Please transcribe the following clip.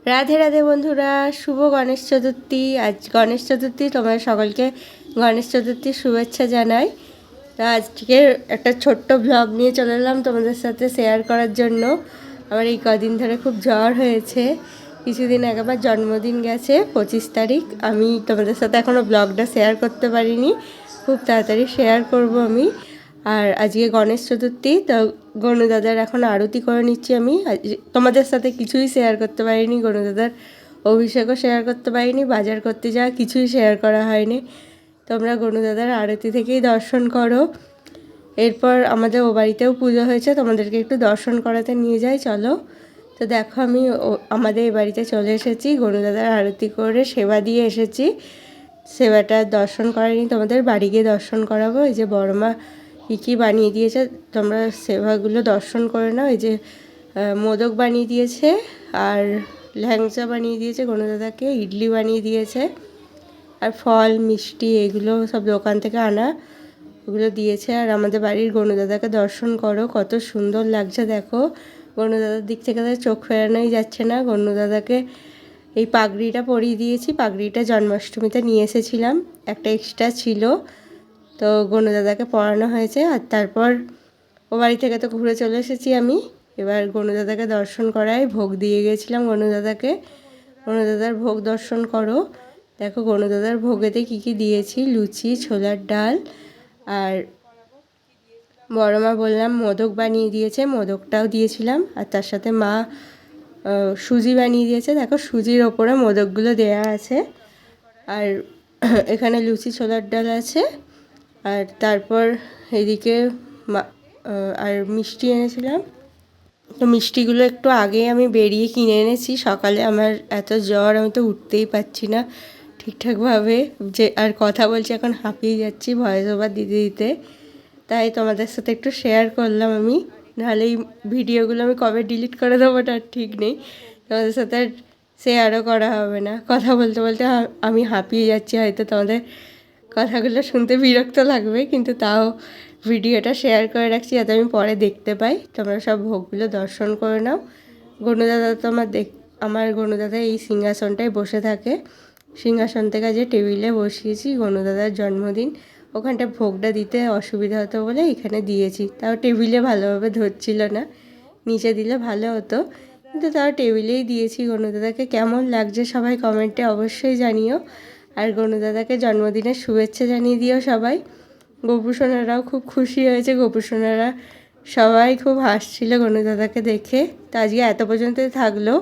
রাধে রাধে বন্ধুরা, শুভ গণেশ চতুর্থী। আজ গণেশ চতুর্থী, তোমাদের সকলকে গণেশ চতুর্থীর শুভেচ্ছা জানাই। তো আজকে একটা ছোট্ট ব্লগ নিয়ে চলে এলাম তোমাদের সাথে শেয়ার করার জন্য। আমার এই কদিন ধরে খুব জ্বর হয়েছে, কিছুদিন আগে আমার জন্মদিন গেছে 25 তারিখ। আমি তোমাদের সাথে এখনও ব্লগটা শেয়ার করতে পারিনি, খুব তাড়াতাড়ি শেয়ার করব আমি। আর আজকে গণেশ চতুর্থী, তো গণুদাদার এখন আরতি করে নিচ্ছি আমি। তোমাদের সাথে কিছুই শেয়ার করতে পারিনি, গণুদাদার অভিষেকও শেয়ার করতে পারিনি, বাজার করতে যাওয়া কিছুই শেয়ার করা হয়নি। তোমরা গণুদাদার আরতি থেকেই দর্শন করো। এরপর আমাদের ও বাড়িতেও পুজো হয়েছে, তোমাদেরকে একটু দর্শন করাতে নিয়ে যাই, চলো। তো দেখো আমি আমাদের এই বাড়িতে চলে এসেছি, গণুদাদার আরতি করে সেবা দিয়ে এসেছি। সেবাটা দর্শন করাইনি, তোমাদের বাড়ি গিয়ে দর্শন করাবো। এই যে বড়মা কী কী বানিয়ে দিয়েছে, তোমরা সেবাগুলো দর্শন করে নাও। এই যে মোদক বানিয়ে দিয়েছে, আর ল্যাংচা বানিয়ে দিয়েছে গণদাদাকে, ইডলি বানিয়ে দিয়েছে, আর ফল মিষ্টি এগুলো সব দোকান থেকে আনা, ওগুলো দিয়েছে। আর আমাদের বাড়ির গণদাদাকে দর্শন করো, কত সুন্দর লাগছে দেখো। গণদাদার দিক থেকে চোখ ফেরানোই যাচ্ছে না। গণদাদাকে এই পাগড়িটা পরিয়ে দিয়েছি, পাগড়িটা জন্মাষ্টমীতে নিয়ে এসেছিলাম, একটা এক্সট্রা ছিল, তো গণুদাদাকে পড়ানো হয়েছে। আর তারপর ও বাড়ি থেকে তো ঘুরে চলে এসেছি আমি। এবার গণুদাদাকে দর্শন করাই, ভোগ দিয়ে গেছিলাম গণুদাদাকে। গণুদাদার ভোগ দর্শন করো, দেখো গণুদাদার ভোগেতে কী কী দিয়েছি, লুচি, ছোলার ডাল, আর বড়মা বললাম মোদক বানিয়ে দিয়েছে, মোদকটাও দিয়েছিলাম। আর তার সাথে মা সুজি বানিয়ে দিয়েছে, দেখো সুজির ওপরে মোদকগুলো দেয়া আছে। আর এখানে লুচি ছোলার ডাল আছে। আর তারপর এদিকে আর মিষ্টি এনেছিলাম। তো মিষ্টিগুলো একটু আগে আমি বেরিয়ে কিনে এনেছি, সকালে আমার এত জ্বর, আমি তো উঠতেই পারছি না ঠিকঠাকভাবে, যে আর কথা বলছি এখন হাঁপিয়ে যাচ্ছি ভয়েস ওভার দিতে দিতে। তাই তোমাদের সাথে একটু শেয়ার করলাম আমি, নাহলে এই ভিডিওগুলো আমি কবে ডিলিট করে দেবো তার ঠিক নেই, তোমাদের সাথে আর শেয়ারও করা হবে না। কথা বলতে বলতে আমি হাঁপিয়ে যাচ্ছি, হয়তো তোমাদের কথাগুলো শুনতে বিরক্ত লাগবে, কিন্তু তাও ভিডিওটা শেয়ার করে রাখছি যাতে আমি পরে দেখতে পাই। তোমরা সব ভোগগুলো দর্শন করে নাও। গণুদাদা তো আমার গণুদাদা এই সিংহাসনটায় বসে থাকে, সিংহাসন থেকে যে টেবিলে বসিয়েছি, গণুদাদার জন্মদিন, ওখানটা ভোগটা দিতে অসুবিধা হতো বলে এখানে দিয়েছি। তাও টেবিলে ভালোভাবে ধরছিল না, নিচে দিলে ভালো হতো, কিন্তু তাও টেবিলেই দিয়েছি। গণুদাদাকে কেমন লাগছে সবাই কমেন্টে অবশ্যই জানিও। আর গণুদাদাকে জন্মদিনের শুভেচ্ছা জানিয়ে দিও সবাই। গোপুসোনারাও খুব খুশি হয়েছে, গোপুসোনারা সবাই খুব হাসছিল গণুদাদাকে দেখে। তো আজকে এত পর্যন্তই থাকলো।